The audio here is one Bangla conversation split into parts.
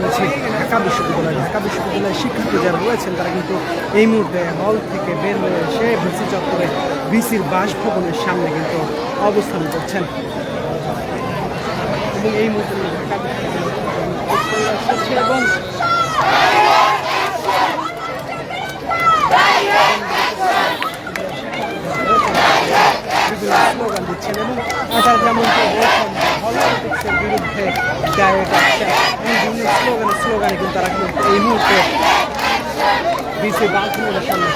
রয়েছে ঢাকা বিশ্ববিদ্যালয়। ঢাকা বিশ্ববিদ্যালয়ের শিক্ষার্থী যারা রয়েছেন তারা কিন্তু এই মুহূর্তে হল থেকে বের হয়ে এসে ভিসি চত্বরে ভিসির বাসভবনের সামনে কিন্তু অবস্থান করছেন এবং এই মুহূর্তে ঢাকা বিশ্ববিদ্যালয় এবং স্লোগান দিচ্ছেন এবং তারা যেমন পলিটিক্সের বিরুদ্ধে ডায়েট আসছেন এবং বিভিন্ন স্লোগানে কিন্তু তারা কিন্তু এই মুহূর্তে বিসি বাসভবনের সামনে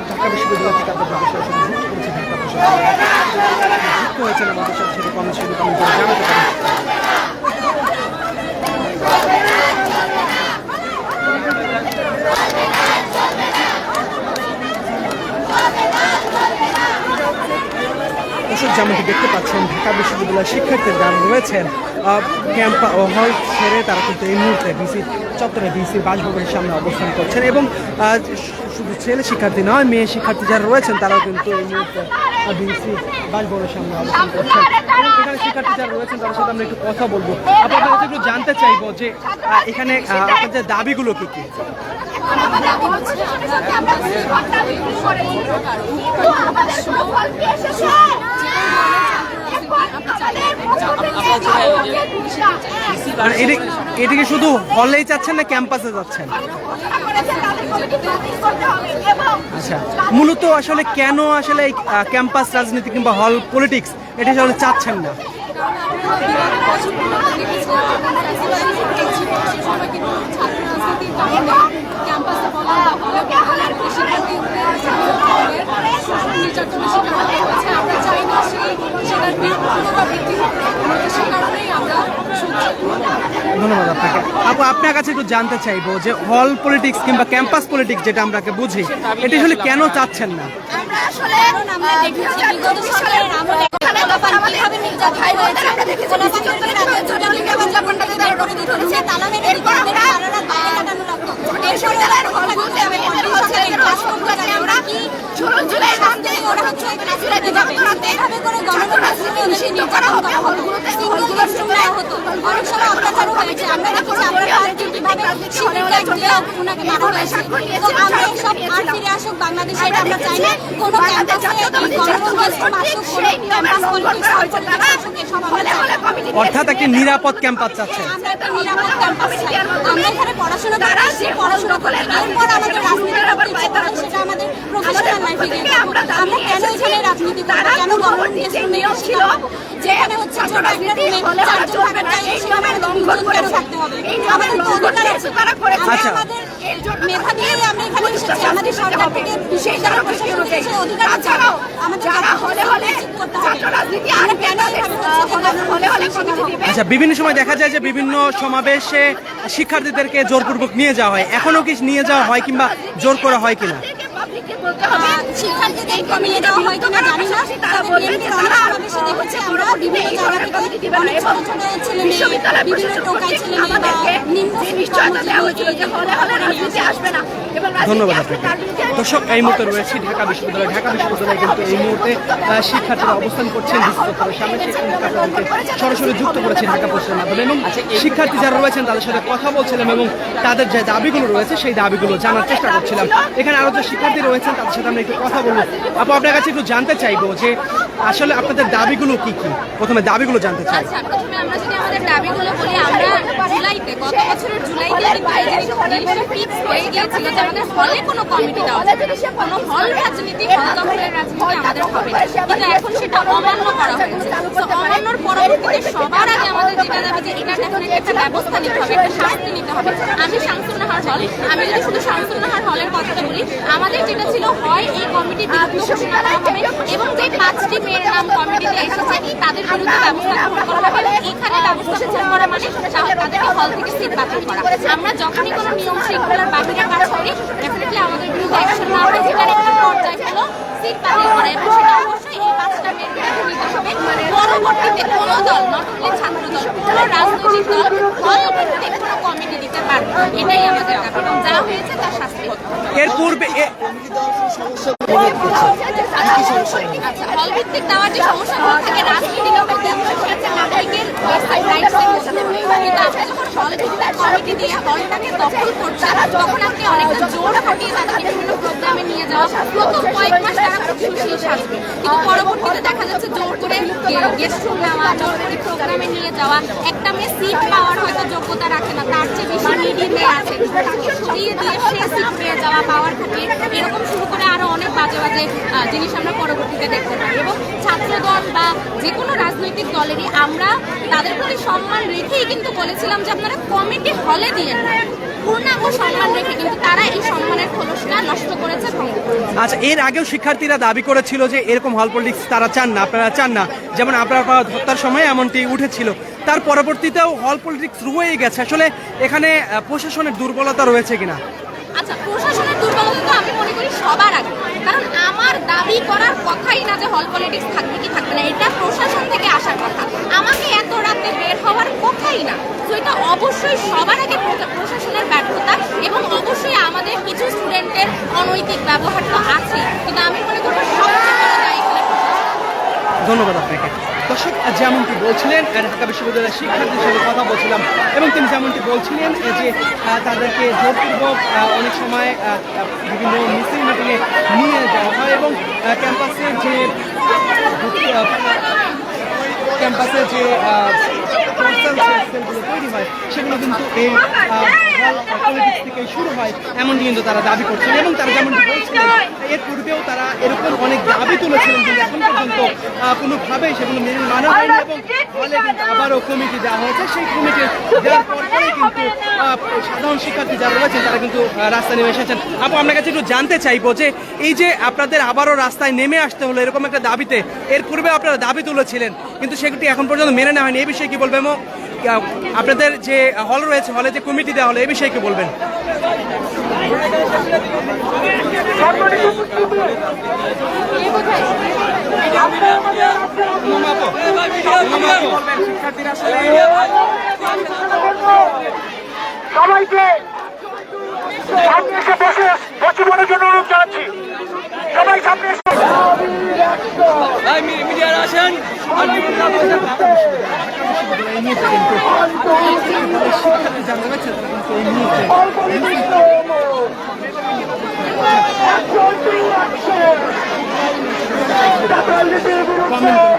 ঢাকা বিশ্ববিদ্যালয় থেকে আপনাদের সরাসরি যুক্ত হয়েছেন আমাদের সাথে সেটা কমেন্ট জানাতে পারেন। যেমনটি দেখতে পাচ্ছেন ঢাকা বিশ্ববিদ্যালয়ের শিক্ষার্থীরা যারা রয়েছেন হল ছেড়ে তারা কিন্তু এই মুহূর্তে ভিসি চত্বরে ভিসির বাসভবনের সামনে অবস্থান করছেন এবং শুধু ছেলে শিক্ষার্থী নয় মেয়ে শিক্ষার্থী যারা রয়েছেন তারাও কিন্তু এই মুহূর্তে ভিসি বাসভবনের সামনে অবস্থান করছেন এবং এখানে শিক্ষার্থী যারা রয়েছেন তাদের সাথে আমরা একটু কথা বলবো। আপনাদের কাছে একটু জানতে চাইবো যে এখানে আপনাদের দাবিগুলো কী কী? এদিকে শুধু হলেই যাচ্ছেন না ক্যাম্পাসে যাচ্ছেন? আচ্ছা, মূলত আসলে কেন আসলে এই ক্যাম্পাস রাজনীতি কিংবা হল পলিটিক্স এটা আসলে চাচ্ছেন না? ধন্যবাদ আপনাকে। আপু, আপনার কাছে একটু জানতে চাইবো যে হল পলিটিক্স কিংবা ক্যাম্পাস পলিটিক্স যেটা আমরা বুঝি এটা আসলে কেন চাচ্ছেন না? অর্থাৎ একটি নিরাপদ ক্যাম্পাস চাচ্ছেন। আচ্ছা, বিভিন্ন সময় দেখা যায় যে বিভিন্ন সমাবেশে শিক্ষার্থীদেরকে জোরপূর্বক নিয়ে যাওয়া হয়, এখনো কি নিয়ে যাওয়া হয় কিংবা জোর করা হয় কিনা? ধন্যবাদ আপনাকে। দর্শক, এই মুহূর্তে রয়েছে ঢাকা বিশ্ববিদ্যালয়। ঢাকা বিশ্ববিদ্যালয়ে কিন্তু এই মুহূর্তে শিক্ষার্থীরা অবস্থান করছেন সামনে, সরাসরি যুক্ত করেছে ঢাকা পোস্টের মাধ্যমে এবং শিক্ষার্থী যারা রয়েছেন তাদের সাথে কথা বলছিলাম এবং তাদের যে দাবিগুলো রয়েছে সেই দাবিগুলো জানার চেষ্টা করছিলাম। এখানে আরো যে শিক্ষার্থী রয়েছেন তাদের সাথে আমরা একটু কথা বলবো। আপু, আপনার কাছে একটু জানতে চাইবো যে আসলে আপনাদের দাবিগুলো কি কি? প্রথমে দাবিগুলো জানতে চাই। আচ্ছা, প্রথমে আমরা যদি আমাদের দাবিগুলো বলি, আমরা জুলাইতে, গত বছরের জুলাইতে ফিক্স হয়ে গিয়েছিল যে আমাদের হলে কোনো কমিটি দেওয়া যাবে না, কোনো হল রাজনীতি, হল দখলের রাজনীতি আমাদের হবে না। কিন্তু এখন সেটা অমান্য করা হয়েছে। তো অমান্যর পরবর্তীতে সবার আগে আমাদের যেটা দাবি যে এটা ডেফিনেটলি একটা ব্যবস্থা নিতে হবে, একটা শাস্তি নিতে হবে। আমি শামসুন নাহার হল, আমি যদি শুধু শামসুন নাহার হলের কথাটা বলি, আমাদের যেটা ছিল হয় এই কমিটি বিরুদ্ধে ঘোষণা করা হবে এবং যে 5টি মেয়ের নাম কমিটিতে এসেছে তাদের বিরুদ্ধে ব্যবস্থা গ্রহণ করা হবে। এখানে ব্যবস্থা গ্রহণ করা মানে তাহলে তাদেরকে হল থেকে সিট বাতিল করা। আমরা যখনই কোনো নিয়ম শৃঙ্খলার বাহিরে কাজ করি ডেফিনেটলি আমাদের বিরুদ্ধে অ্যাকশন নেওয়া হয়, যেটার একটা পর্যায় হলো সিট বাতিল করা এবং সেটা অবশ্যই এই 5টা মেয়ের বিরুদ্ধে নিতে হবে। পরবর্তীতে কোনো দল, নট অনলি ছাত্র দল, কোনো রাজনৈতিক দল হল ভিত্তিক কোনো কমিটি দিতে পারবে, এটাই আমাদের দাবি। এবং যা হয়েছে তার শাস্তি হতে হবে। এর পূর্বে আচ্ছা, হল ভিত্তিক দেওয়ার যে সমস্যাগুলো থাকে রাজনৈতিক নাগরিকের রাইটস কিন্তু আপনি যখন হল ভিত্তিক কমিটি দিয়ে হলটাকে দখল করছেন তখন আপনি অনেকটা জোর খাটিয়ে তাদেরকে বিভিন্ন প্রোগ্রামে নিয়ে যাওয়া, প্রথম কয়েক মাস তারা খুব সুশীল সাজবে, কিন্তু পরবর্তীতে দেখা যাচ্ছে জোর করে গেস্ট রুম নেওয়া, জোর করে প্রোগ্রামে নিয়ে যাওয়া, একটা মেয়ে সিট পাওয়ার হয়তো যোগ্যতা রাখে না, তার চেয়ে বেশি নিডি মেয়ে আছে, তাকে সরিয়ে দিয়ে সে সিট পেয়ে যাওয়া, পাওয়ার খাটিয়ে এরকম শুরু করে আরো অনেক বাজে বাজে জিনিস আমরা পরবর্তীতে দেখতে পাই। এবং ছাত্রদল বা যে কোনো রাজনৈতিক দলেরই আমরা তাদের প্রতি সম্মান রেখেই কিন্তু বলেছিলাম যে আপনারা কমিটি হলে দিয়েন না, পূর্ণাঙ্গ সম্মান রেখে, কিন্তু তারা এই সম্মানের খোলসটা নষ্ট করেছে, ভঙ্গ করেছে। আচ্ছা, এর আগেও শিক্ষার্থীরা দাবি করেছিল যে এরকম হল পলিটিক্স তারা চান না, আপনারা চান না, যেমন আপনারা হত্যার সময় এমনটি উঠেছিল, তার পরবর্তীতেও হল পলিটিক্স রয়ে গেছে। আসলে এখানে প্রশাসনের দুর্বলতা রয়েছে কিনা? আচ্ছা, প্রশাসনের দুর্বলতা তো আমি মনে করি সবার আগে, কারণ আমার দাবি করার কথাই না যে হল পলিটিক্স থাকবে কি থাকবে না, এটা প্রশাসন থেকে আসার কথা, আমাকে এত রাতে বের হওয়ার কথাই না। তো এটা অবশ্যই সবার আগে প্রশাসনের ব্যর্থতা, এবং অবশ্যই আমাদের কিছু স্টুডেন্টের অনৈতিক ব্যবহার তো আছে, কিন্তু আমি মনে করবো সবচেয়ে বড় দায়ী এখানে প্রশাসন। ধন্যবাদ আপনাকে। দর্শক, যেমনটি বলছিলেন ঢাকা বিশ্ববিদ্যালয়ের শিক্ষার্থীর সাথে কথা বলছিলাম, এবং তিনি যেমনটি বলছিলেন যে তাদেরকে জোরপূর্বক অনেক সময় বিভিন্ন মিছিল মিটিংয়ে নিয়ে যাওয়া হয়, এবং ক্যাম্পাসের যে সেলগুলো তৈরি হয় সেগুলো কিন্তু এই হল পলিটিক্স থেকে শুরু হয়, এমনটি কিন্তু তারা দাবি করছেন। এবং তারা যেমনটি বলছিলেন এর পূর্বেও তারা এরকম অনেক দাবি তুলেছিলেন, কিন্তু এখন পর্যন্ত কোনোভাবেই সেগুলো মেনে মানা হয়নি, এবং হলে কিন্তু আবারও কমিটি দেওয়া হয়েছে। সেই কমিটি দেওয়ার পরে কিন্তু সাধারণ শিক্ষার্থী যারা রয়েছেন তারা কিন্তু রাস্তায় নেমে এসেছেন। আপু, আপনার কাছে একটু জানতে চাইবো যে এই যে আপনাদের আবারও রাস্তায় নেমে আসতে হলো এরকম একটা দাবিতে, এর পূর্বে আপনারা দাবি তুলেছিলেন কিন্তু সেগুলি এখন পর্যন্ত মেনে নেওয়া হয়নি, এই বিষয়ে কি বলবেন? এবং আপনাদের যে হল রয়েছে, হলে যে কমিটি দেওয়া হলো, এই বিষয়ে কি বলবেন? সবাইকে সামনে এসে বসে বলার জন্য অনুরোধ জানাচ্ছি। সবাই সামনে মিডিয়ার আসেন।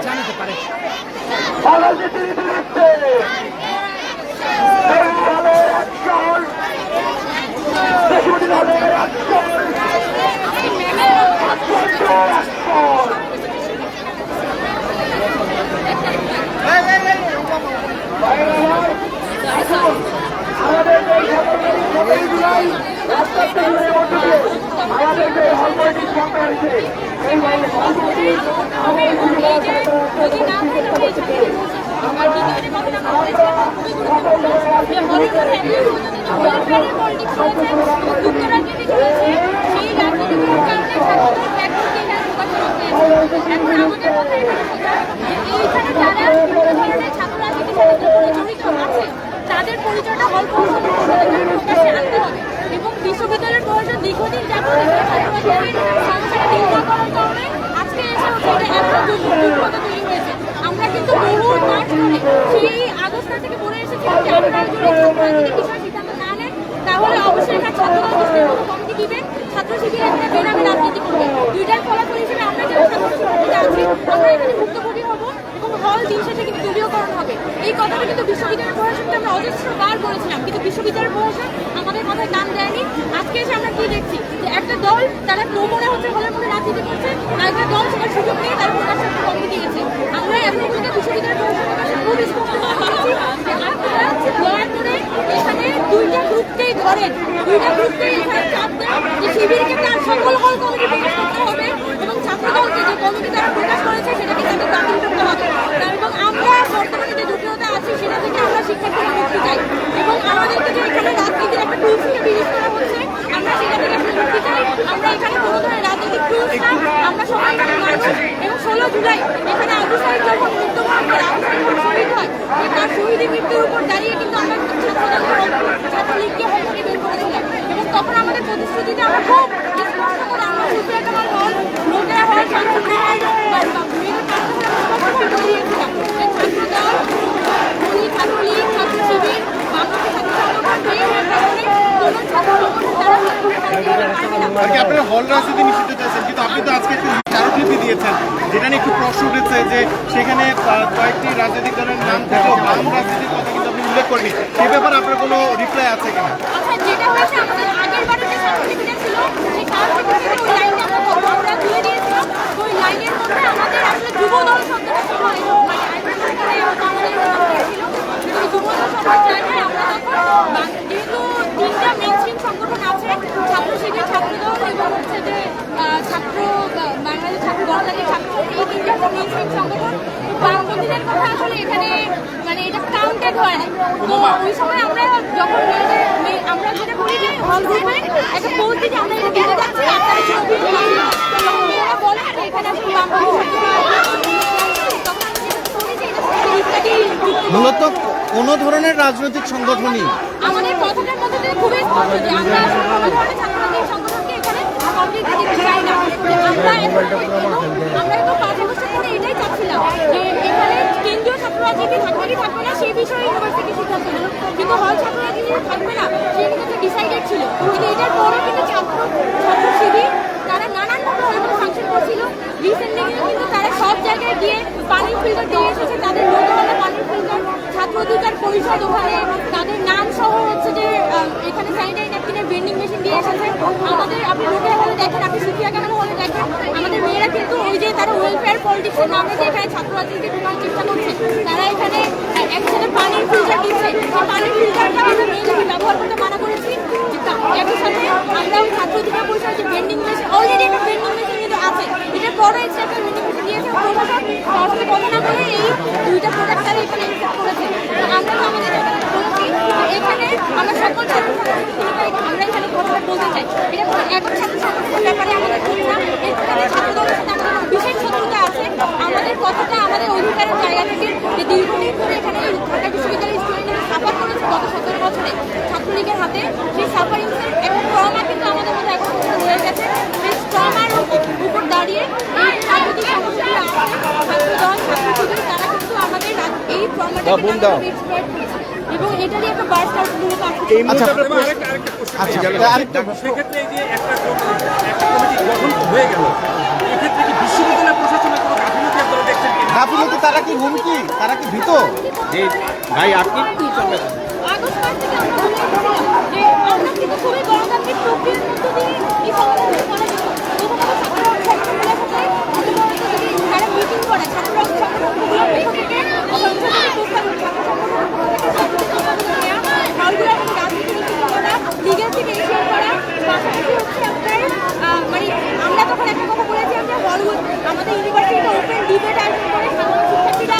জানাতে পারে তাদের পরিচয়টা হল প্রকাশে আনতে হবে, এবং বিশ্ববিদ্যালয়ের প্রয়োজন দীর্ঘদিন যাবত সমস্যাটা নির্মূল করার কারণে আজকে এসে এটা এত দুর্বলতা তৈরি হয়েছে। আমরা কিন্তু বহু মার্চ করে সেই আগস্টটা থেকে বলে এসেছিলাম যে আপনারা যদি বিষয় সিদ্ধান্ত না নেন তাহলে অবশ্যই এটা ছাত্রদল কমিটি দিবেন, ছাত্র শিবির এখানে বেনামে রাজনীতি করবে। দুইটার ফলাফল হিসেবে আমরা যারা ছাত্র শিবির আছি আমরা এখানে ভুক্তভোগী হব, এবং হল দিন শেষে কিন্তু দলীয়করণ হবে। এই কথাটা কিন্তু বিশ্ববিদ্যালয়ের প্রশাসনকে আমরা অজস্র বার করেছিলাম, কিন্তু বিশ্ববিদ্যালয়ের প্রশাসন আমাদের কথায় কান দেয়নি। আজকে এসে আমরা কি দেখছি যে একটা দল তারা মনে হচ্ছে হলের মধ্যে রাজনীতি করছে, আর একটা দল সেটার সুযোগ নিয়ে তার প্রকাশ কমিটি দিয়েছে। আমরা এখন পর্যন্ত বিশ্ববিদ্যালয়ের প্রশাসনের কাছে খুব স্পষ্ট বলেছি যে আপনারা দয়া করে এখানে দুইটা গ্রুপকেই ধরেন, দুইটা গ্রুপকেই এখানে চাপ দেন যে শিবিরকে তার সকল হল কমিটি প্রকাশ করতে হবে, এবং ছাত্রদলকে যে কমিটি তারা প্রকাশ করেছে সেটাকে তাদের বাতিল করতে হবে। এবং আমরা বর্তমানে যে জটিলতা আছে সেটা থেকে আমরা শিক্ষার্থীরা মুক্তি চাই, এবং আমাদেরকে যে এখানে রাজনীতির একটা টুলস হিসেবে ইউজ করা হচ্ছে আমরা সেটা থেকে আসলে মুক্তি চাই। আমরা এখানে কোনো ধরনের রাজনৈতিক টুলস না, আমরা সবাই এবং 16 জুলাই এখানে আবু সাইদ যখন মুক্তভাবে আমাদের প্রতিশ্রুতিতে আমরা খুব স্পষ্ট করে আমরা সুপ্রিয়া কামাল হল, রোকেয়া হল, শামসুন্নাহার হল, মেয়েদের পাশাপাশি বলে দিয়েছিলাম যে ছাত্রদল, ছাত্রলীগ, ছাত্র শিবির, বামপন্থী ছাত্র সংগঠন, এই কারণে কোনো ছাত্র সংগঠন তারা আর কি আপনারা হল রাজনীতি নিষিদ্ধ চাইছেন, কিন্তু আপনি তো আজকে একটু স্মারকলিপি দিয়েছেন যেটা নিয়ে একটু প্রশ্ন উঠেছে যে সেখানে কয়েকটি রাজনৈতিক দলের নাম থেকেও বাম রাজনীতির কথা কিন্তু আপনি উল্লেখ করেনি, সে ব্যাপারে আপনার কোনো রিপ্লাই আছে কিনা? আচ্ছা, যেটা হয়েছে আমাদের আগের বারে যে সার্টিফিকেট ছিল সেই সার্টিফিকেটে ওই লাইনটা আমরা তুলে দিয়েছিলাম। ওই লাইনের মধ্যে আমাদের আসলে যুবদল শব্দটা ছিল, মানে আইডেন্টিফাই আমাদের ছিল, কিন্তু ওই যুবদল শব্দের জায়গায় আমরা তখন যেহেতু তিনটা মেইনস্ট্রিম সংগঠন আছে, ছাত্র শিবির, ছাত্রদল এবং হচ্ছে যে ছাত্র বাংলাদেশ ছাত্র গণতান্ত্রিক ছাত্র, এই তিনটা মেইনস্ট্রিম সংগঠন, বামপন্থীদের কথা আসলে এখানে মানে এটা কাউন্টেড হয় না। তো ওই সময় আমরা যখন আমরা যেটা করি যে হল গ্রুপে একটা পোস্ট দিই যে আমরা এটা দিতে যাচ্ছি, আপনারা ছবি তখন মেয়েরা বলে যে এখানে আসলে মূলত কোন ধরনের রাজনৈতিক সংগঠনই আমাদের কথাটার মধ্যে থেকে খুবই স্পষ্ট যে আমরা আসলে কোনো ধরনের ছাত্রলীগ সংগঠনকে এখানে কমপ্লিট দিতে চাই না। আমরা একটু 5 বছর পরে এটাই চাচ্ছিলাম যে এখানে কেন্দ্রীয় ছাত্র রাজনীতি থাকবে কি থাকবে না সেই বিষয়ে ইউনিভার্সিটি সিদ্ধান্ত নিল, কিন্তু হল ছাত্র রাজনীতি থাকবে না সেই কিন্তু ডিসাইডেড ছিল। কিন্তু এটার পরেও কিন্তু ছাত্র শিবির তারা নানানভাবে হলে ফাংশন করছিল। রিসেন্টলি কিন্তু তারা সব জায়গায় গিয়ে পানির ফিল্টার দিয়ে এসেছে, তাদের লোকওয়ালা পানির ফিল্টার, ছাত্র অধিকার পরিষদ ওখানে তাদের নাম সহ হচ্ছে যে এখানে স্যানিটারি ন্যাপকিনের ভেন্ডিং মেশিন দিয়ে এসেছে। আমাদের আপনি লোকের হলে দেখেন, আপনি সুফিয়া কেমন হলে দেখেন, আমাদের মেয়েরা কিন্তু ওই যে তারা ওয়েলফেয়ার পলিটিক্সের নামে যে এখানে ছাত্র রাজনীতি ঢোকার চেষ্টা করছে, তারা এখানে একসাথে পানির ফিল্টার দিচ্ছে। সেই পানির ফিল্টারটা আমরা মেয়েদেরকে ব্যবহার করতে মানা করেছি। একই সাথে আমরা ওই ছাত্র অধিকার পরিষদের যে ভেন্ডিং মেশিন, অলরেডি একটা ভেন্ডিং মেশিন কিন্তু আছে, এটা বড় এক্সট্রা একটা ভেন্ডিং মেশিন দিয়েছে। প্রশাসন তার সাথে কথা না বলে এই দুইটা প্রোডাক্ট তারা এখানে ইনসেপ্ট করেছে। আমরা তো আমাদের বলছি এখানে আমরা সকল ছাত্র আমরা এখানে কথা বলতে চাই, এটা কোনো এক ছাত্র সংগঠনের ব্যাপারে আমাদের করি না। এখানে ছাত্রদলের সাথে আমাদের বিশেষ শত্রুতা আছে। আমাদের কথাটা আমাদের অধিকারের জায়গা থেকে যে দীর্ঘদিন ধরে এখানে ঢাকা বিশ্ববিদ্যালয়ের স্টুডেন্টরা সাফার করেছে গত 17 বছরে ছাত্রলীগের হাতে, সেই সাফারিংসের একটা ট্রমা কিন্তু আমাদের মধ্যে এখন রয়ে গেছে। সেই ট্রমার উপর দাঁড়িয়ে এই রাজনৈতিক সংগঠনগুলো আছে, ছাত্রদল, ছাত্র শিবির, তারা কিন্তু আমাদের এই ট্রমাটাকে এক্সপ্লয়েট করেছে এবং এটারই একটা বার্স্ট আউট ভূমিকা আছে। সেক্ষেত্রে এই যে একটা কমিটি গঠন হয়ে গেল, এক্ষেত্রে কি বিশ্ববিদ্যালয় প্রশাসনের কোনো গাফিলতি আপনারা দেখছেন কি? গাফিলতি, তারা কি হুমকি, তারা কি ভীত? ভাই আপনি আগস্ট মাস থেকে আমরা বলেছিলাম যে আমরা কিন্তু খুবই গণতান্ত্রিক প্রক্রিয়ার মধ্য দিয়ে এই সমাধান করা যেত। তারা মিটিং করে ছাত্র সংগঠনগুলোর পক্ষ থেকে হলগুলো রাজনীতি করা, লিগেল থেকে ইস্যুর করা, পাশাপাশি হচ্ছে আপনার মানে আমরা তখন একটা কথা বলেছিলাম যে হলগুলো আমাদের ইউনিভার্সিটিতে ওপেন ডিবেট আয়োজন করে সাধারণ শিক্ষার্থীরা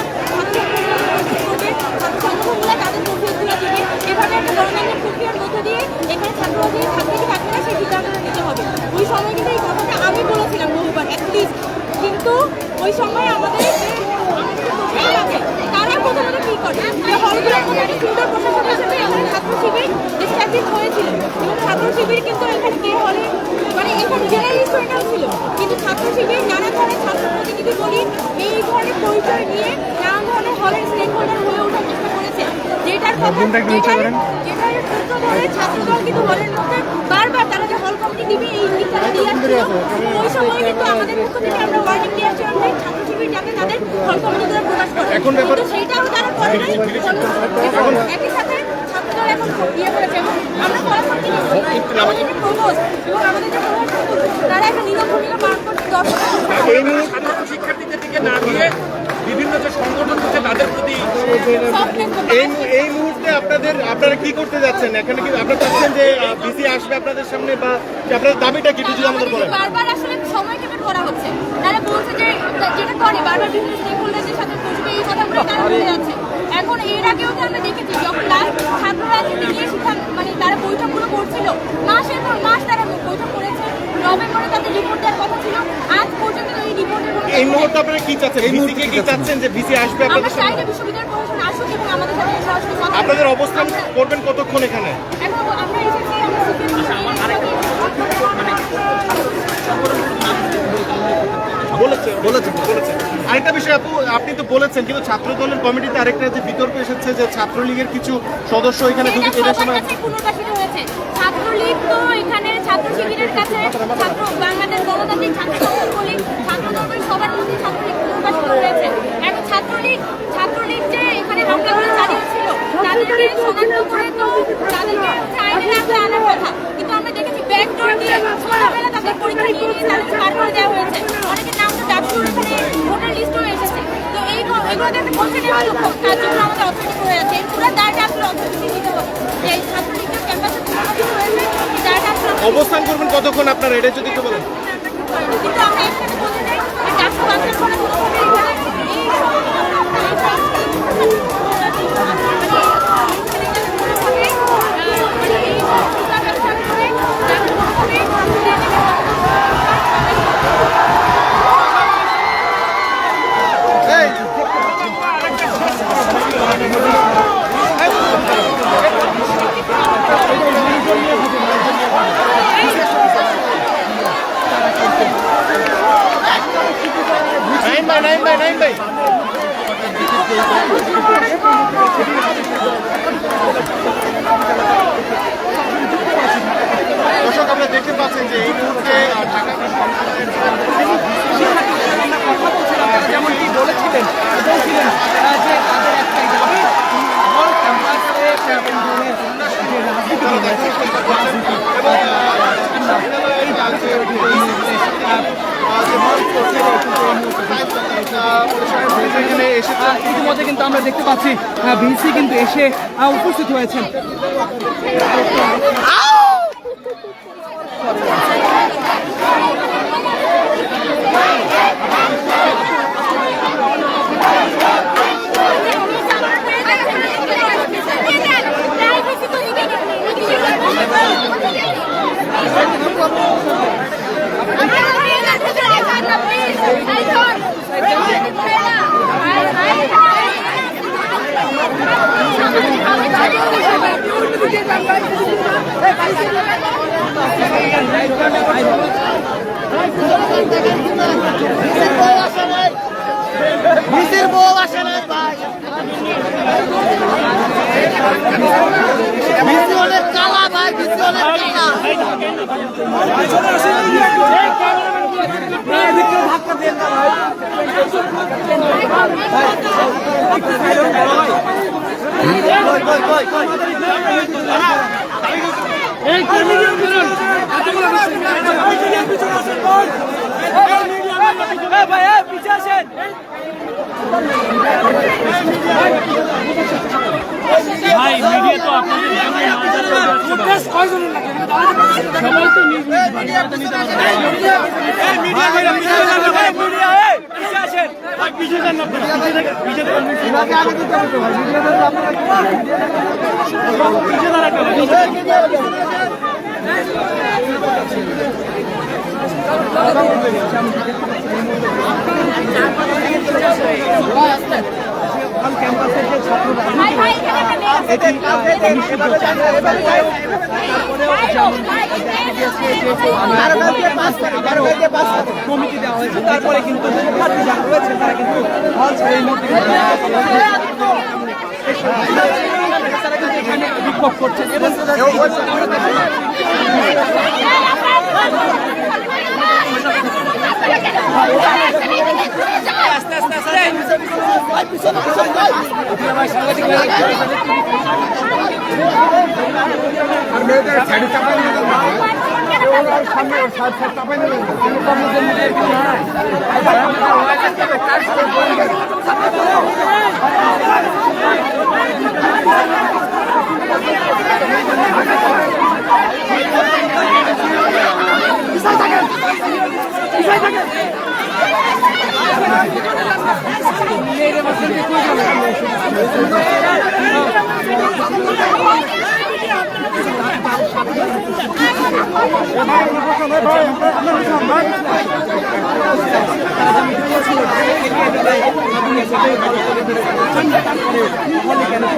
সংগঠনগুলো তাদের প্রক্রিয়াগুলো দিবে। এভাবে একটা গণতান্ত্রিক প্রক্রিয়ার মধ্য দিয়ে এখানে ছাত্র অধিকার থাকবে কি থাকবে না সেই সিদ্ধান্তটা নিতে হবে। ওই সময় কিন্তু এই কথাটা আমি বলেছিলাম বহুবার অ্যাটলিস্ট, কিন্তু ওই সময় আমাদের আছে তারা প্রথমত কি করে যে হলগুলোর মধ্যে একটা সুন্দর প্রশাসন হিসেবে এখানে ছাত্র শিবির ডিস্ট্রাকটিভ হয়েছিল এবং ছাত্র শিবির কিন্তু এখানে কে হলে মানে এখানে জেনারেল স্টুডেন্টরাও ছিল, কিন্তু ছাত্র শিবির নানা ধরনের ছাত্র প্রতিনিধি বলি এই ধরনের পরিচয় নিয়ে নানা ধরনের হলের স্টেক হোল্ডার হয়ে ওঠার চেষ্টা করেছে, যেটার কথা যেটার সূত্র ধরে ছাত্রদল কিন্তু হলের মধ্যে বারবার তারা যে হল কমিটি দিবে এই ইঙ্গিতটা দিয়ে আসছিল। ওই সময় কিন্তু আমাদের পক্ষ থেকে আমরা ওয়ার্নিং দিয়ে আসছিলাম যে ছাত্র শিবির যাতে তাদের হল কমিটি দ্বারা প্রকাশ করে, কিন্তু সেইটাও তারা করে নাই। একই সাথে ছাত্রদল এখন ইয়ে করেছে এবং আমরা ফলাফল আমাদের যে প্রবোজ এবং আমাদের যে তারা একটা নীরব ভূমিকা পালন করছে। সাধারণ শিক্ষার্থীদের দিকে না দিয়ে বিভিন্ন যে সংগঠন আছে তাদের প্রতি এই মুহূর্তে আপনারা কি করতে যাচ্ছেন? এখানে কি আপনারা চাচ্ছেন যে বিসি আসবে আপনাদের সামনে, বা আপনাদের দাবিটা কি যদি আমাদের বলেন? বারবার আসলে সময় কেটে করা হচ্ছে, তারা বলছে যে যেটা করে বারবার বিভিন্ন স্টেক হোল্ডারদের সাথে বসবে এই কথাগুলো তারা বলে যাচ্ছে। এখন এর আগেও তো আমরা দেখেছি যখন লাস্ট ছাত্র রাজনীতি নিয়ে মানে তারা বৈঠকগুলো করছিল, মাসের পর মাস তারা বৈঠক করেছে, নভেম্বরে তাদের রিপোর্ট দেওয়ার কথা ছিল, আজ পর্যন্ত এই রিপোর্টের এই মুহূর্তে আপনারা কি চাচ্ছেন? বিসি কে কি চাচ্ছেন যে বিসি আসবে আমরা আপনাদের চাই সামনে? না বিশ্ববিদ্যালয় প্রশাসন আসুক এবং আমাদের সাথে সরাসরি কথা আপনাদের অবস্থান করবেন কতক্ষণ এখানে? এখন আমরা এসেছি আমরা বলেছেন। আরেকটা বিষয় আপু, আপনি তো বলেছেন কিন্তু ছাত্র দলের কমিটিতে আরেকটা যে বিতর্ক এসেছে যে ছাত্রলীগের কিছু সদস্য এখানে এটা ঢুকে এদের সবার সময় কাছে পুনর্বাসিত হয়েছে। ছাত্রলীগ তো এখানে ছাত্র শিবিরের কাছে ছাত্র বাংলাদেশ গণতান্ত্রিক ছাত্র সংগঠন বলি ছাত্র দলের সবার মধ্যে ছাত্রলীগ পুনর্বাসিত হয়েছে। এখন ছাত্রলীগ যে এখানে হামলাগুলো চালিয়েছিল তাদেরকে শনাক্ত করে তো তাদেরকে আইনের আওতায় আনার কথা, কিন্তু আমরা দেখেছি ব্যাকডোর দিয়ে সকালবেলা তাদের পরীক্ষা নিয়ে তাদের পার করে দেওয়া হয়েছে। অনেকের নাম তো ডাকসুর ভোটার লিস্টও এসেছে। তো এগুলোতে একটা পৌঁছে নেওয়ার কার্যক্রম আমাদের অর্থনীতি হয়ে যাচ্ছে। এই পুরো দায়টা আসলে অর্থনীতি নিতে হবে যে এই ছাত্রলীগের ক্যাম্পাসে পুনর্বাসিত হয়েছে এই দায়টা আসলে অবস্থান করবেন কতক্ষণ আপনারা এটা যদি একটু বলেন। কিন্তু আমরা এখানে বলতে চাই যে ডাকসু বাতিল করা কোনোভাবে নাইম ভাই দর্শক আপনারা দেখতে পাচ্ছেন যে এই মুহূর্তে ঢাকা যেমনটি বলেছিলেন বলছিলেন যে তাদের একটাই দাবি হল ক্যাম্পাসে কোন ধরনের যে রাজনীতি ইতিমধ্যে কিন্তু আমরা দেখতে পাচ্ছি ভিসি কিন্তু এসে উপস্থিত হয়েছেন। বিসির বউ আসে নাই ভাই, বিসি অনেক কালা ভাই, বিসি অনেক কালা। ধাক্কা দেন না ভাই। ভাই মিডিয়া তো আপনাদের সবাই তো ক্যাম্পাসের যে ছাত্ররা কমিটি দেওয়া হয়েছে, তারপরে কিন্তু যারা রয়েছে তারা কিন্তু হল ছেড়ে এই মুহূর্তে তারা কিন্তু এখানে বিক্ষোভ করছেন এবং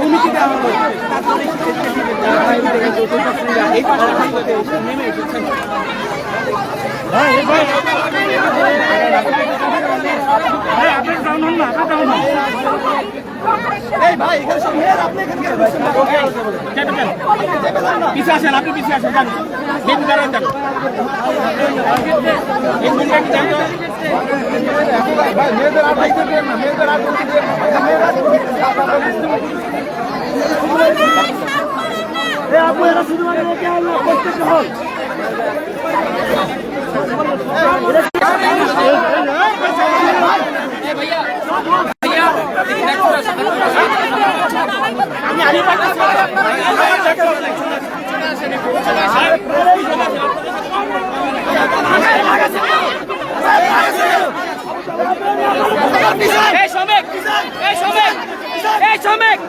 কমিটি দেওয়া হলো এই পাশে নেমে এসেছেন। এই ভাই এখানে সব মেয়ের আপনি এখানে কেন বসছেন? পিছিয়ে আসেন, আপনি পিছিয়ে আসেন, যান বেশি দাঁড়ান, যান এই মুখটা কি যান তো? এই শ্রমিক এই শ্রমিক এই শ্রমিক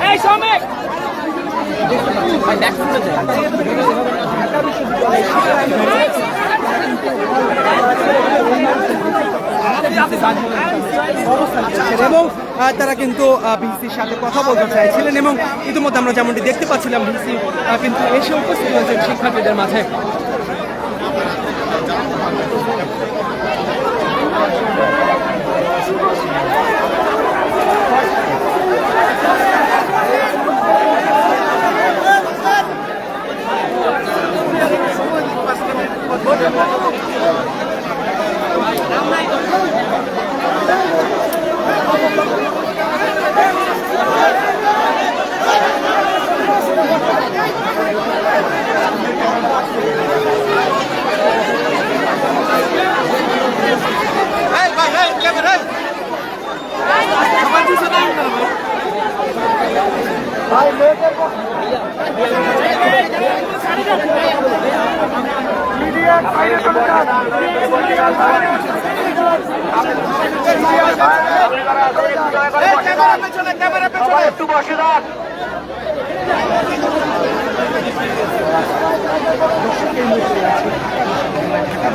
এই শ্রমিক এবং তারা কিন্তু ভিসির সাথে কথা বলতে চাইছিলেন এবং ইতিমধ্যে আমরা যেমনটি দেখতে পাচ্ছিলাম ভিসি কিন্তু এসে উপস্থিত হয়েছেন শিক্ষার্থীদের মাঝে। একটু বসে যান।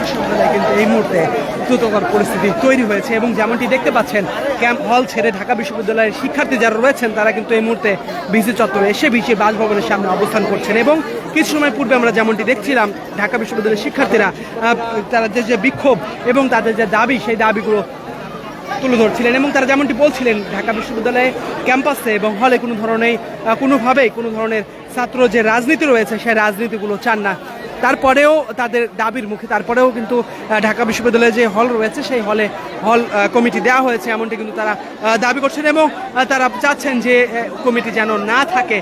বিশ্ববিদ্যালয়ে কিন্তু এই মুহূর্তে দ্রুতকর পরিস্থিতি তৈরি হয়েছে এবং যেমনটি দেখতে পাচ্ছেন ক্যাম্প হল ছেড়ে ঢাকা বিশ্ববিদ্যালয়ের শিক্ষার্থী যারা রয়েছেন তারা কিন্তু এই মুহূর্তে ভিসি চত্বরে এসে ভিসি বাসভবনের সামনে অবস্থান করছেন এবং কিছু সময় পূর্বে আমরা যেমনটি দেখছিলাম ঢাকা বিশ্ববিদ্যালয়ের শিক্ষার্থীরা তারা যে বিক্ষোভ এবং তাদের যে দাবি সেই দাবিগুলো তুলে ধরছিলেন এবং তারা যেমনটি বলছিলেন ঢাকা বিশ্ববিদ্যালয়ে ক্যাম্পাসে এবং হলে কোনোভাবেই কোনো ধরনের ছাত্র যে রাজনীতি রয়েছে সেই রাজনীতিগুলো চান না। তারপরেও তাদের দাবির মুখে তারপরেও কিন্তু ঢাকা বিশ্ববিদ্যালয়ে যে হল রয়েছে সেই হল কমিটি দেওয়া হয়েছে এমনটি কিন্তু তারা দাবি করছেন এবং তারা চাচ্ছেন যে কমিটি যেন না থাকে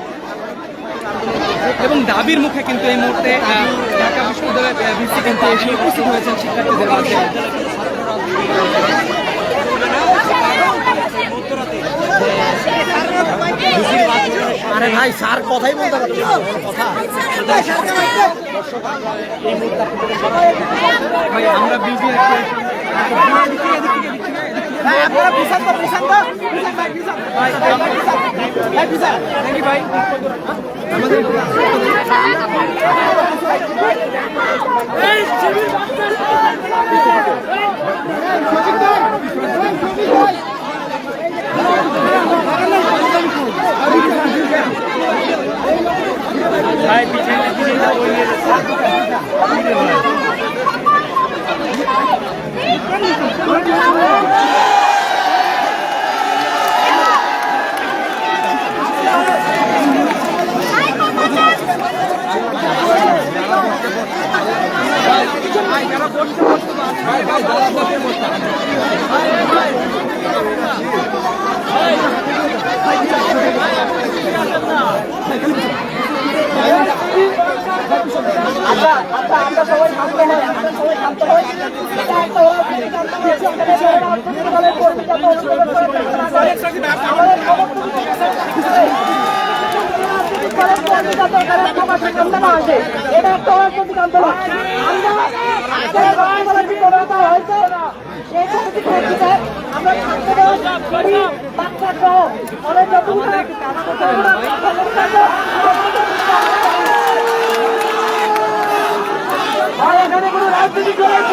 এবং দাবির মুখে কিন্তু এই মুহূর্তে ঢাকা বিশ্ববিদ্যালয়ের ভিসি কিন্তু এসে উপস্থিত হয়েছেন শিক্ষার্থীদের মাঝে। আরে ভাই স্যার কথাই বলতে পারছি না, কথা আমরা বিজি ভাই আমরা সবাই শান্ত হই, আমরা সবাই শান্ত হই। এটা একটা এটা একটা রাজনৈতিক আন্দোলন। আমরা বাচ্চা সহ অনেক এখানে কোনো রাজনৈতিক দলের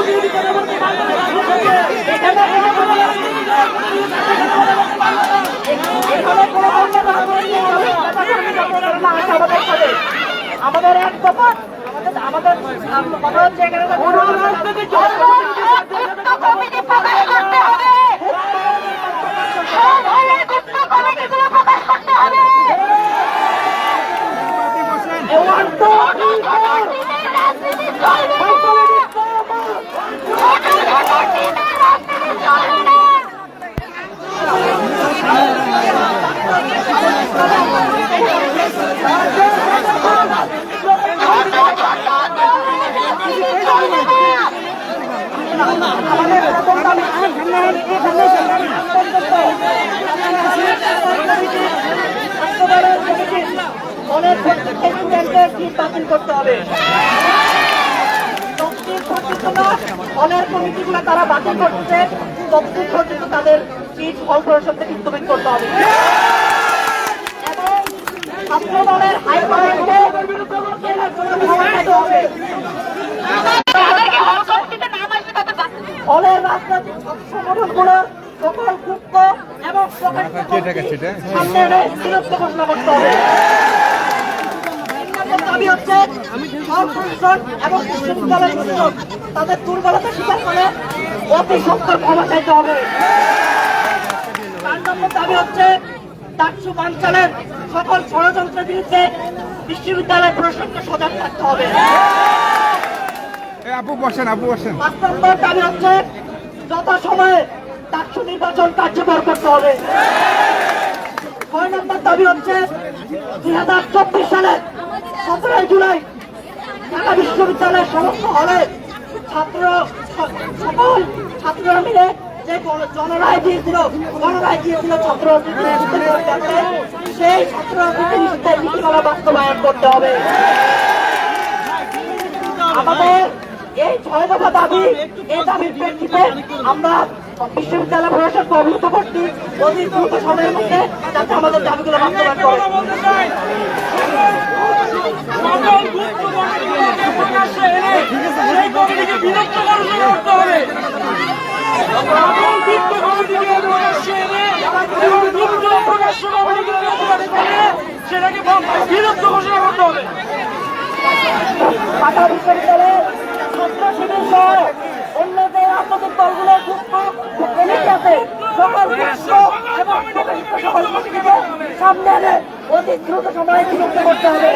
আমাদের এক দফা আমাদের কথা হচ্ছে এখানে বাতিল করতে হবে। হলের কমিটিগুলো তারা বাতিল করছে, ততদিন পর্যন্ত তাদের সিট হল প্রশাসন থেকে স্থগিত করতে হবে। এবং ছাত্র দলের হাইকমান্ডকে হলের রাজনৈতিক সংগঠনগুলো সকল গুপ্ত এবং সামনে এনে বিরুদ্ধে ঘোষণা করতে হবে। দাবি হচ্ছে হল প্রশাসন এবং বিশ্ববিদ্যালয় প্রশাসন তাদের দুর্বলতা স্বীকার করে অতি সত্তর ক্ষমা চাইতে হবে। 4 নম্বর দাবি হচ্ছে ডাকসু বানচালের সকল ষড়যন্ত্রের বিরুদ্ধে বিশ্ববিদ্যালয় প্রশাসনকে সজাগ থাকতে হবে। 5 নম্বর দাবি হচ্ছে যথাসময়ে ডাকসু নির্বাচন কার্যকর করতে হবে। 6 নম্বর দাবি হচ্ছে 2024 সালের 17 জুলাই ঢাকা বিশ্ববিদ্যালয়ের সমস্ত হলে সকল ছাত্ররা মিলে যে জনরায় দিয়েছিল ছাত্র সেই ছাত্র নীতিমালা বাস্তবায়ন করতে হবে। আমাদের এই 6 দফা দাবি, এই দাবির প্রেক্ষিতে আমরা বিশ্ববিদ্যালয় প্রশাসনকে অবহিত করছি অতি দ্রুত সময়ের মধ্যে যাতে আমাদের দাবিগুলো বাস্তবায়ন করে। সেটাকে বিরুদ্ধ ঘোষণা করতে হবে। ঢাকা বিশ্ববিদ্যালয়ের ছাত্র শিবির সহ অন্য যে রাজনৈতিক দলগুলোর যুক্ত আছে সকল এবং সকল কমিটিকে সামনে এনে অতি দ্রুত সময়ে বিরুদ্ধ করতে হবে।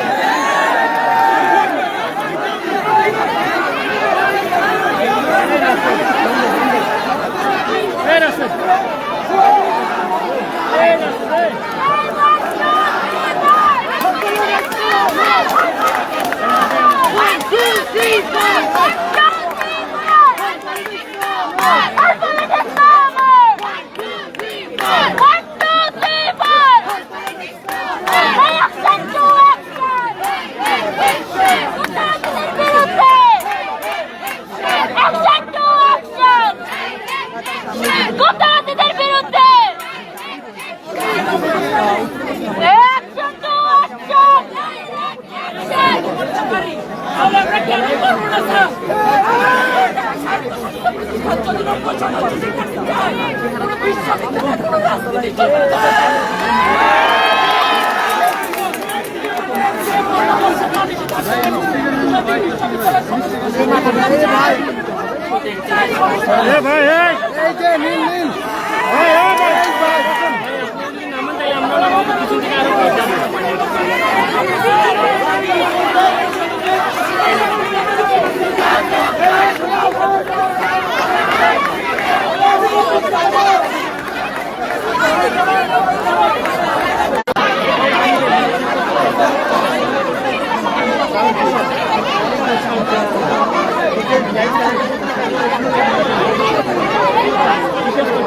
বিশেষ করে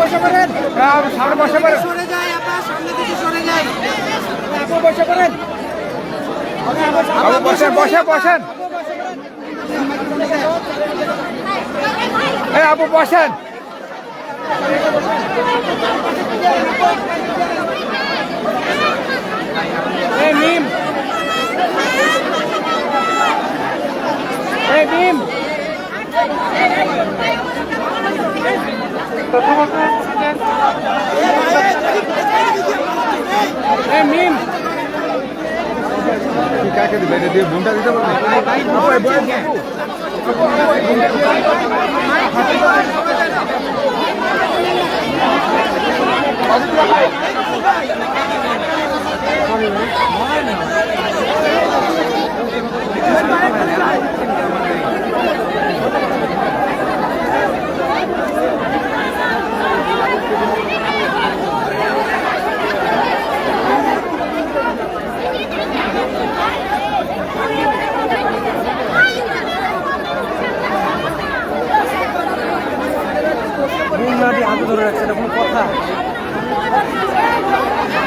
বসে পড়েন, সামনে বসে পড়েন, সরে যায় আপা, সামনে থেকে সরে যায়। আপু বসে পড়েন, আপু বসেন বসেন বসেন, এই আপু বসেন। এই মিম, এই মিম, এই মিম, কাকে দিবে? এটা দিয়ে বোনটা দিতে পারবে?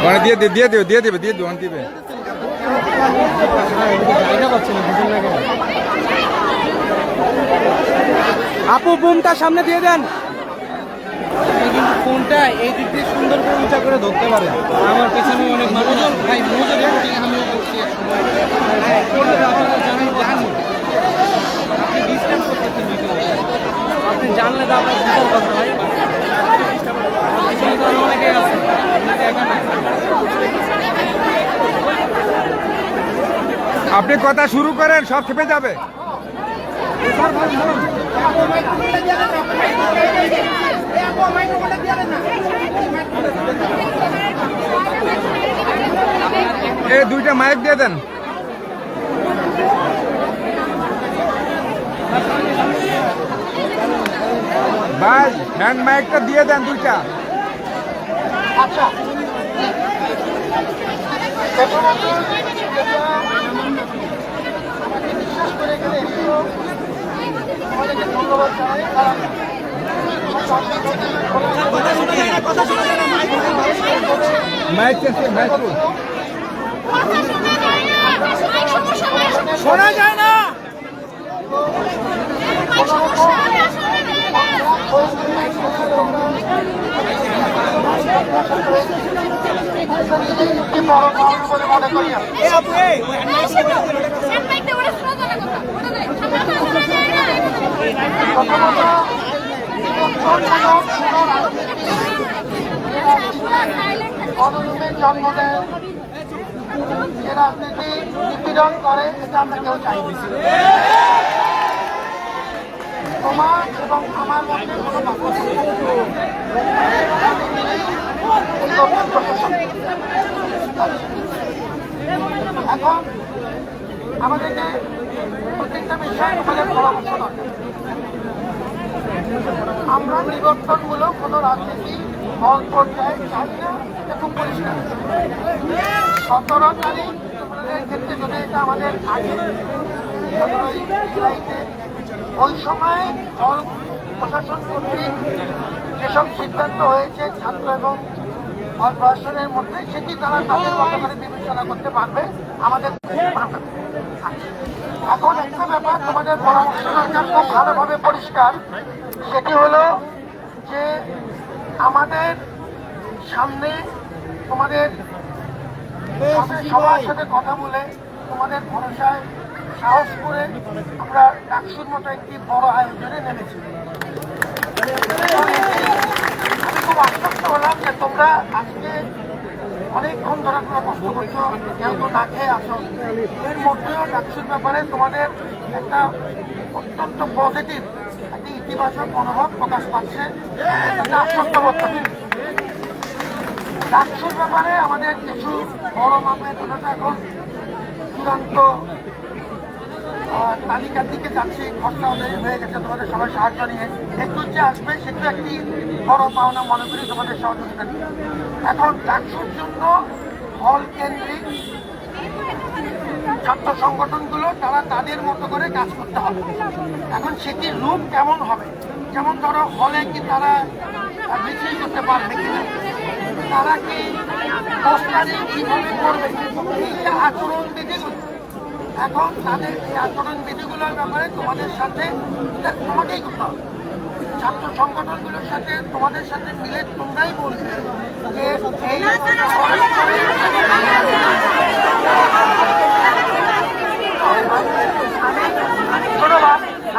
মানে দিয়ে দিবে অন দিবে। আপু বুমটা সামনে দিয়ে দেন। কিন্তু ফোনটা এই দিক দিয়ে সুন্দর করে উঁচা করে ধরতে পারে। আমার পেছনে অনেক মানুষজন ভাই মজা দেখছি, আমিও করছি এক সময়। আপনি ডিস্টেন্স করতেছেন বিষয়টা। আপনি জানলে তো আপনার বিশাল কথা ভাই। পিছনে তো আরো অনেকেই আছে, আপনাকে একা না। আপনি কথা শুরু করেন, সব খেপে যাবে। এই দুইটা মাইক দিয়ে দেন। ভাই হ্যান্ড মাইকটা দিয়ে দেন দুইটা। আচ্ছা, বিশ্বাস করে এখানে এসেও আমাদেরকে ধন্যবাদ জানাই। মাইক চেষ্টা মাইক শোনা যায় না। মনে করি অনুরূপের জন্ম দেয়, যে রাজনীতি নিপীড়ন করে, এটা আমরা কেউ চাই না। তোমার এবং আমার মধ্যে কোনো পার্থক্য নেই। এখন আমাদেরকে প্রত্যেকটা বিষয়ে আমাদের পরামর্শ দরকার। আমরা নিবর্তনমূলক কোনো রাজনীতি হল পর্যায়ে চাই না, এটা খুব পরিষ্কার। 17 তারিখ ক্ষেত্রে যদি এটা আমাদের আগে 17ই জুলাইতে ওই সময় দল প্রশাসন কর্তৃক যেসব সিদ্ধান্ত হয়েছে ছাত্র এবং প্রশাসনের মধ্যে, সেটি তারা তাদের মতো করে বিবেচনা করতে পারবে। আমাদের এখন একটা ব্যাপার তোমাদের পরামর্শ দরকার, খুব ভালোভাবে পরিষ্কার। সেটি হলো যে আমাদের সামনে তোমাদের সবার সাথে কথা বলে তোমাদের ভরসায় সাহস করে আমরা ডাকসুর মতো একটি বড় আয়োজনে নেমেছি। আমি খুব আশ্বস্ত হলাম যে তোমরা আজকে অনেকক্ষণ ধরে তোমরা কষ্ট করছো, কেউ তো না খেয়ে আসো। এর মধ্যেও ডাকসুর ব্যাপারে তোমাদের একটা অত্যন্ত পজিটিভ একটি ইতিবাচক মনোভাব প্রকাশ পাচ্ছে, একটা আশ্বস্ত বোধ করছি। ডাকসুর ব্যাপারে আমাদের কিছু বড় মাপের এখন চূড়ান্ত তালিকার দিকে যাচ্ছে, খরচা হয়ে গেছে তোমাদের সবাই সাহায্য নিয়ে। একটু যে আসবে সেটা একটি বড় পাওনা মনে করি তোমাদের সহযোগিতা নিয়ে। এখন ডাকসুর জন্য হল কেন্দ্রিক ছাত্র সংগঠনগুলো তারা তাদের মতো করে কাজ করতে হবে। এখন সেটির রূপ কেমন হবে, যেমন ধরো হলে কি তারা মিছিল করতে পারবে কিনা, তারা কি পোস্টারিং কিভাবে করবে, এই যে আচরণ বিধিগুলো, এখন তাদের এই আচরণ বিধিগুলোর ব্যাপারে তোমাদের সাথে তোমাকেই করতে হবে। ছাত্র সংগঠনগুলোর সাথে তোমাদের সাথে মিলে তোমরাই বলবে যে এই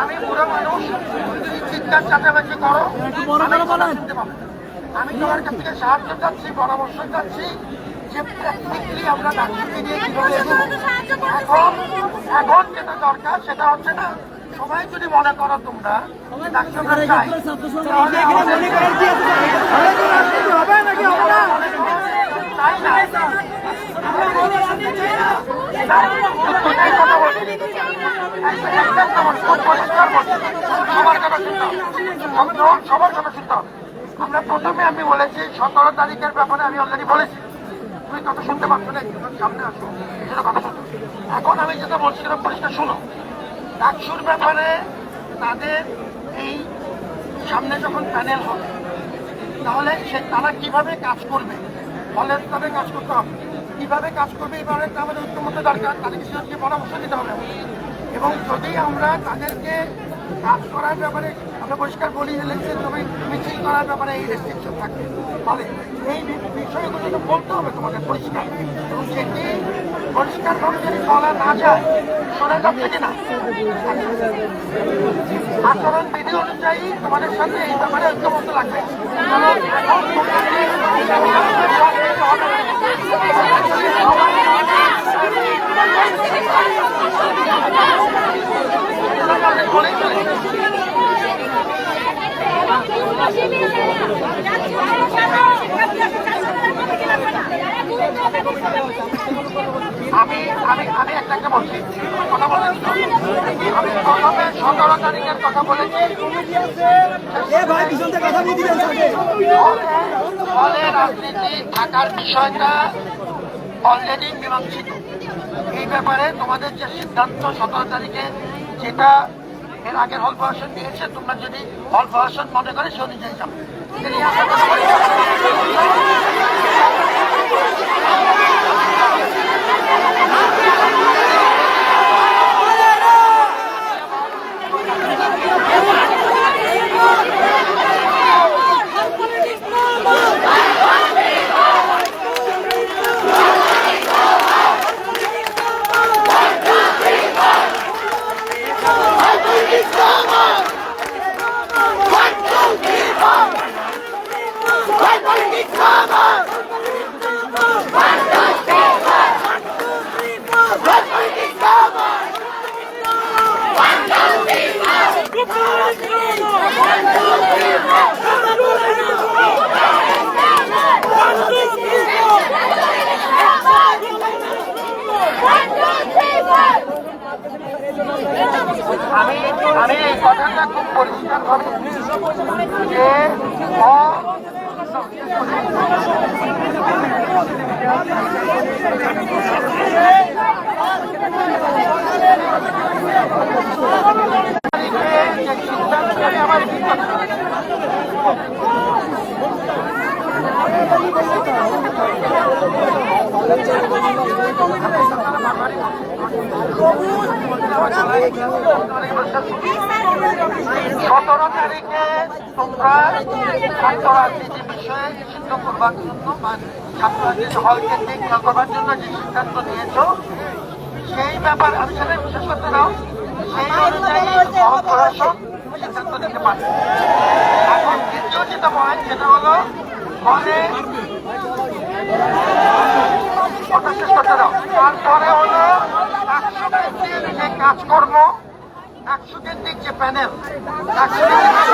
আমি বুড়ো মানুষ, তুমি যদি চিৎকার চাচামেচি করো আমি তোমার কাছ থেকে সাহায্য চাচ্ছি, পরামর্শ চাচ্ছি যে প্র্যাকটিক্যালি আমরা ডাক্তারকে নিয়ে কিভাবে এখন যেটা দরকার সেটা হচ্ছে না, সবাই যদি মনে করো তোমরা ডাক্তার চাই সবার কথা শুনতে হবে। আমরা প্রথমে আমি বলেছি 17 তারিখের ব্যাপারে আমি অলরেডি বলেছি, তুমি কথা শুনতে পারছো না, সামনে আসো সেটা কথা শুনতে। এখন আমি যেটা বলছিলাম পরিষ্কার শোনো, ডাকসুর ব্যাপারে তাদের এই সামনে যখন প্যানেল হবে তাহলে তারা কিভাবে কাজ করবে, হলের স্তরে কাজ করতে হবে, কিভাবে কাজ করবে এই ব্যাপারে আমাদের ঐক্যমত্য দরকার, তাদেরকে সেটাকে পরামর্শ দিতে হবে। এবং যদি আমরা তাদেরকে কাজ করার ব্যাপারে আমরা পরিষ্কার বলি ইলেকশন তবে মিছিল করার ব্যাপারে এই রেস্ট্রিকশন থাকবে, ফলে এই বিষয়গুলো তো বলতে হবে তোমাদের পরিষ্কার, এবং সেটি পরিষ্কারভাবে যদি বলা না যায় শোনা যাচ্ছে কিনা আচরণ বিধি অনুযায়ী তোমাদের সাথে এই ব্যাপারে ঐক্যমত্য লাগবে। আমি একটা বলছি, কথা বলেছি, আমি প্রথমে 17 তারিখের কথা বলেছি, ফলে রাজনীতি থাকার বিষয়টা অলরেডি মীমাংসিত। এই ব্যাপারে তোমাদের যে সিদ্ধান্ত 17 তারিখে যেটা এর আগের হল প্রশাসন নিয়েছে, তোমরা যদি হল প্রশাসন মনে করে সে অনুযায়ী যাবে। আমি এই কথাটা খুব পরিষ্কার ভাবে যে আমার সতেরো তারিখে তোমরা ছাত্র রাজনীতি বিষয়ে নিষিদ্ধ করবার জন্য বা ছাত্র রাজনীতি হল কেন্দ্রিক করবার জন্য যে সিদ্ধান্ত নিয়েছ সেই ব্যাপারে আমি সেটা বিশেষ করতে দাও, সেই অনুযায়ী হল প্রশাসন সিদ্ধান্ত নিতে পারে। এখন দ্বিতীয় যেটা পয়েন্ট সেটা হলো হলে শেষ করতে দাও। তারপরে হলো 100 কেন্দ্রিক যে কাজকর্ম, 100 কেন্দ্রিক যে প্যানেল, 100 কেন্দ্রিক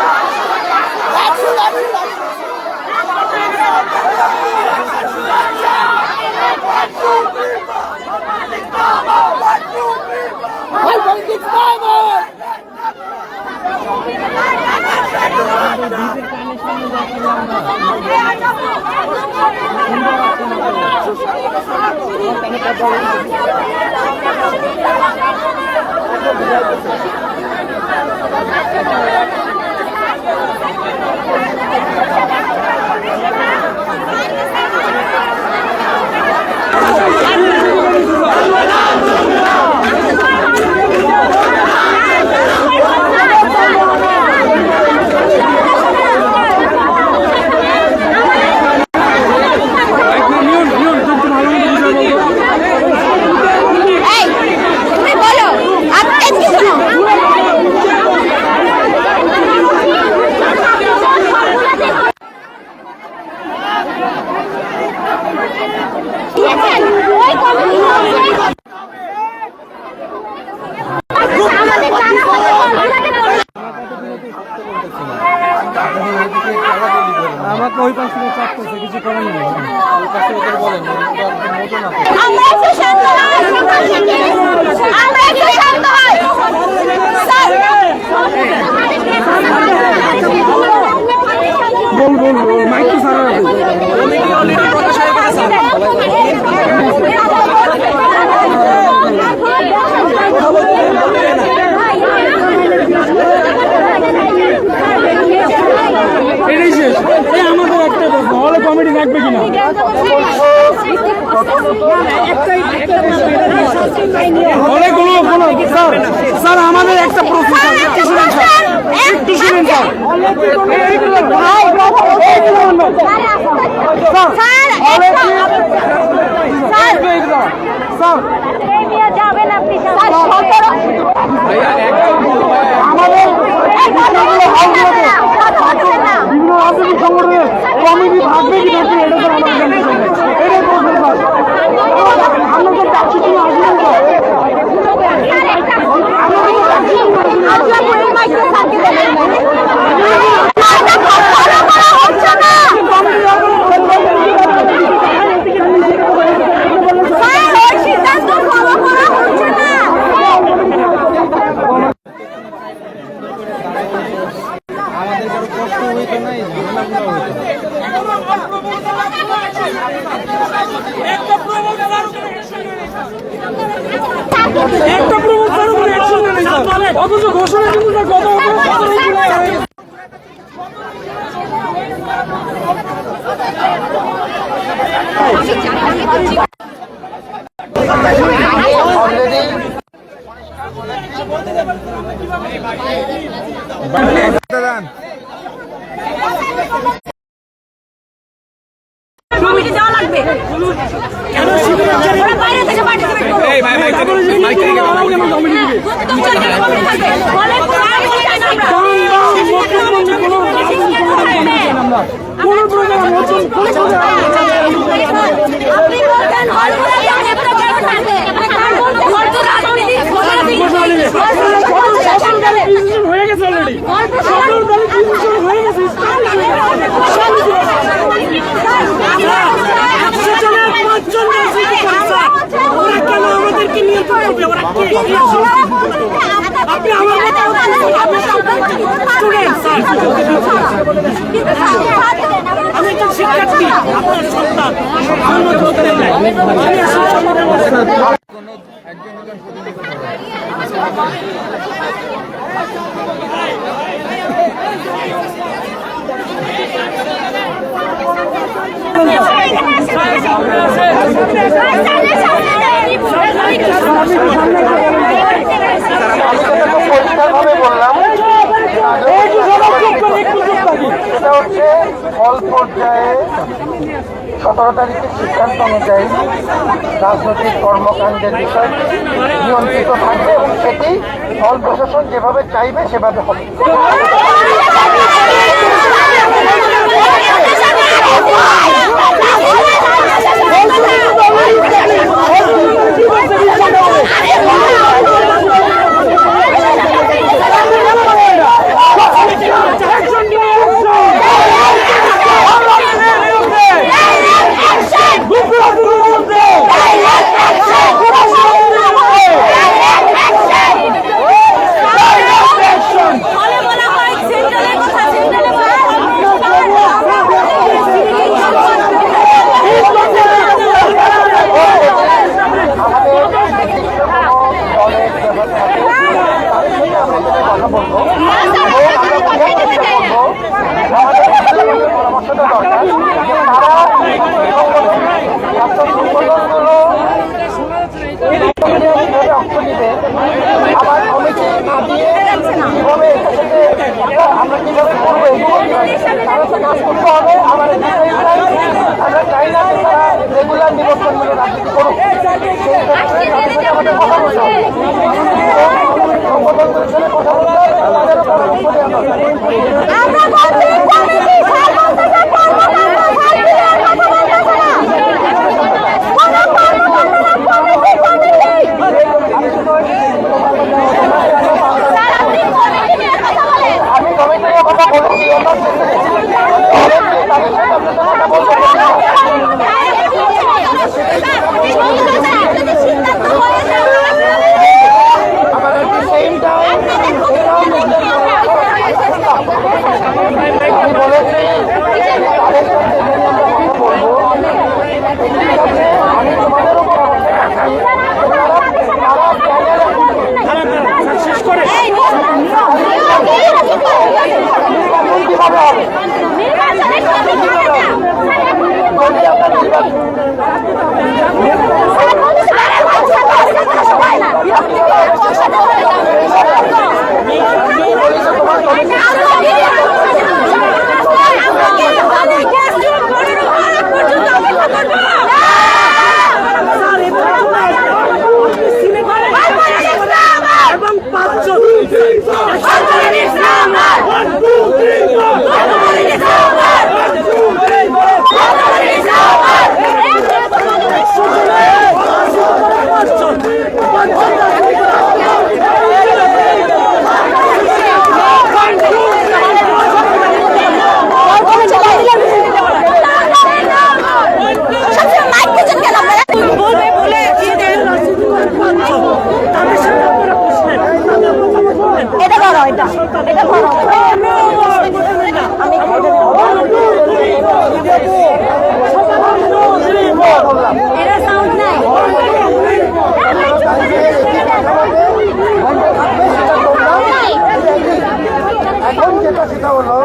দিয়েছেন ওই কমিটি আমাদের জানা আমাকে ওই পাশ থেকে চাপ করছে, কিছু করার নেই। ওই পাশ থেকে বলেন আমরা একটু শান্ত হই আমরা একটু শান্ত হই স্যার বল মাইক তো সারা আমাদের একটা প্রশ্ন, হলে কমিটি থাকবে কিনা? অনেকগুলো স্যার আমাদের একটা প্রশ্ন, একটু শুনেন স্যার, একটু শুনেন স্যার। যাবেন আপনি বিভিন্ন রাজনৈতিক সংগঠনের কমিটি থাকবে কি থাকবে এটা তো আমাদের জানতে চাই। এটাই প্রশ্ন স্যার, আমরা তো চাচ্ছি কি আসবেন আমাদের কারো কষ্ট হইতো না, এই ঝামেলাগুলো হইতো না। একটা প্রবক্তার উপরে অ্যাকশন নেই স্যার, অথচ ঘোষণা কিন্তু না কত কমিটি দেওয়া লাগবে ওরা বাইরে থেকে পার্টিসিপেট করবে এই ভাই ভাই মাইক থেকে গেল কেন কমিটি দিবে কোন প্রোগ্রাম হচ্ছে আপনি বলছেন হলগুলো জানে প্রোগ্রাম থাকবে হলতো রাজনীতি হয়ে গেছে অলরেডি, সকল দলের ডিসিশন হয়ে গেছে, আমাদেরকে নিয়ে করবে ওরা আপনি আমার আমি একজন শিক্ষার্থী, আপনার সন্তান, আমার মধ্যে হতে পরিষ্কারভাবে বললাম, এটা হচ্ছে হল পর্যায়ে 17 তারিখের সিদ্ধান্ত অনুযায়ী রাজনৈতিক কর্মকাণ্ডের বিষয় নিয়ন্ত্রিত থাকবে এবং সেটি হল প্রশাসন যেভাবে চাইবে সেভাবে হবে। আমরা কিভাবে করবো তারা তো কাজ করতে হবে। আমরা চাই না যে তারা রেগুলার নিবন্ধনমূলক রাজনীতি করুক, আমাদের কথা বলতে হবে, কথা বলতে হবে, তাদেরও পরামর্শ দেওয়া দরকার। কথা বলবো আবার at the same time আমি বলেছি তাদের সাথে যদি আমরা কথা বলবো আমি তোমাদের উপর কিভাবে হবে এখন যেটা সেটা হলো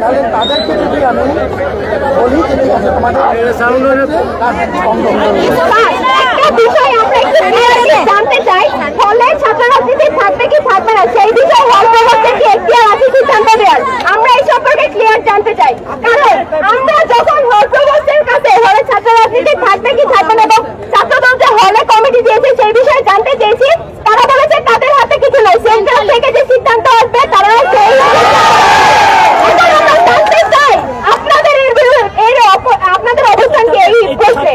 তাহলে তাদেরকে যদি আমি বলি যে ঠিক আছে তোমাদের বিষয় আমরা একটু জানতে চাই ফলে ছাত্র রাজনীতি থাকবে কি থাকবে না সেই বিষয়ে হল প্রবর্তনকে এখতিয়ার আছে সিদ্ধান্ত দেওয়ার আমরা এই সম্পর্কে ক্লিয়ার জানতে চাই কারণ আমরা যখন হল প্রবর্তনের কাছে হলে ছাত্র রাজনীতি থাকবে কি থাকবে না এবং ছাত্রদল যে হলে কমিটি দিয়েছে সেই বিষয়ে জানতে চেয়েছি তারা বলেছে তাদের হাতে কিছু নেই সেন্ট্রাল থেকে যে সিদ্ধান্ত আসবে তারা সেই জানতে চাই আপনাদের আপনাদের অবস্থান কি এই প্রশ্নে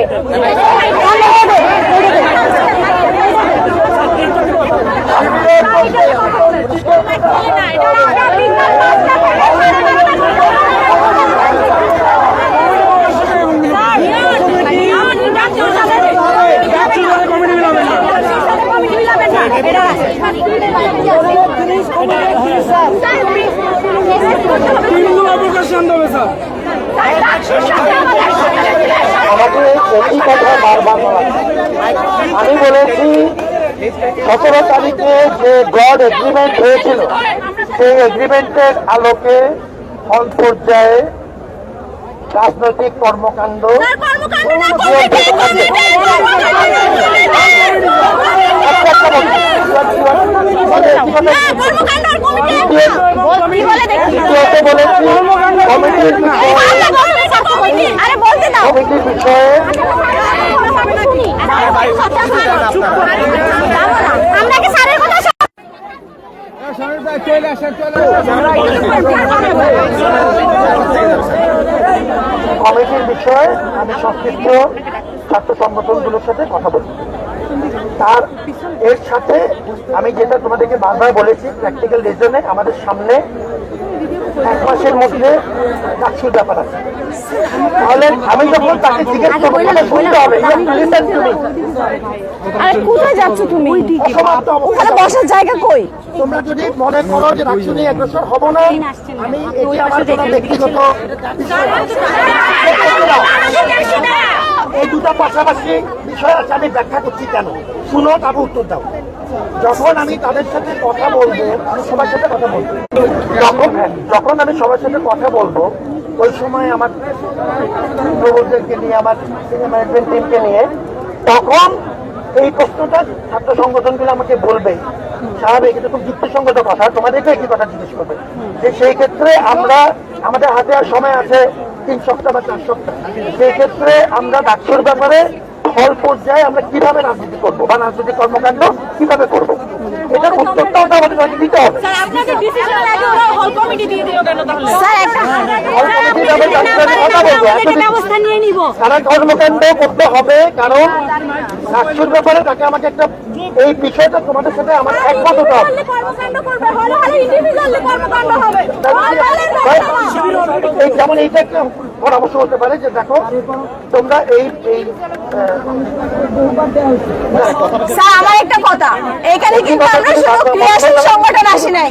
আমাকে একই কথা বারবার বলা আমি বলেছি 17 তারিখে যে ব্রড এগ্রিমেন্ট হয়েছিল সেই এগ্রিমেন্টের আলোকে হল পর্যায়ে রাজনৈতিক কর্মকাণ্ড কমিটির বিষয়ে কমিটির বিষয়ে আমি সংশ্লিষ্ট ছাত্র সংগঠনগুলোর সাথে কথা বলছি তার এর সাথে আমি যেটা তোমাদেরকে বারবার বলেছি প্র্যাকটিক্যাল রিজনে আমাদের সামনে 1 মাসের মধ্যে চাকরির ব্যাপার আছে তাহলে আমি যখন তাকে জিজ্ঞেস করবো শুনতে হবে কোথায় যাচ্ছ তুমি ওখানে বসার জায়গা কই তোমরা যদি মনে করো যে রাজনীতি অগ্রসর হবো না আমি এটি আমার কোনো ব্যক্তিগত এই দুটো পাশাপাশি বিষয় আছে আমি ব্যাখ্যা করছি কেন শুনো তারপর উত্তর দাও যখন আমি তাদের সাথে কথা বলবো আমি সবার সাথে কথা বলবো যখন আমি সবার সাথে কথা বলবো ওই সময় আমার প্রবর্তকদেরকে নিয়ে আমার সিনিয়র ম্যানেজমেন্ট টিমকে নিয়ে তখন এই প্রশ্নটা ছাত্র সংগঠনগুলো আমাকে বলবে স্বাভাবিক এটা খুব যুক্তিসঙ্গত কথা তোমাদেরকে একই কথা জিজ্ঞেস করবে যে সেই ক্ষেত্রে আমরা আমাদের হাতে আর সময় আছে 3 সপ্তাহ বা 4 সপ্তাহ সেই ক্ষেত্রে আমরা ডাকসুর ব্যাপারে হল পর্যায়ে আমরা কিভাবে রাজনীতি করবো বা রাজনৈতিক কর্মকাণ্ড কিভাবে করবো এটার উত্তরটাও তো আমাদের তাকে দিতে হবে। আপনাদের ডিসিশনের আগে ওরা হল কমিটি দিয়ে দিও কেন তাহলে? স্যার একটা ব্যবস্থা নিয়ে নিব। তারা কর্মকাণ্ড করতে হবে, কারণ চাকসুর ব্যাপারে তাকে আমাকে একটা এই বিষয়টা তোমাদের সাথে আমার একমত হতে হবে। কর্মকাণ্ড করবে, হলে হলে ইন্ডিভিজুয়ালি কর্মকাণ্ড হবে। এই যেমন এইটা একটা পরামর্শ হতে পারে যে দেখো তোমরা এই স্যার আমার একটা কথা, এখানে কিন্তু আমরা শুধু ক্রিয়াশীল সংগঠন আসি নাই,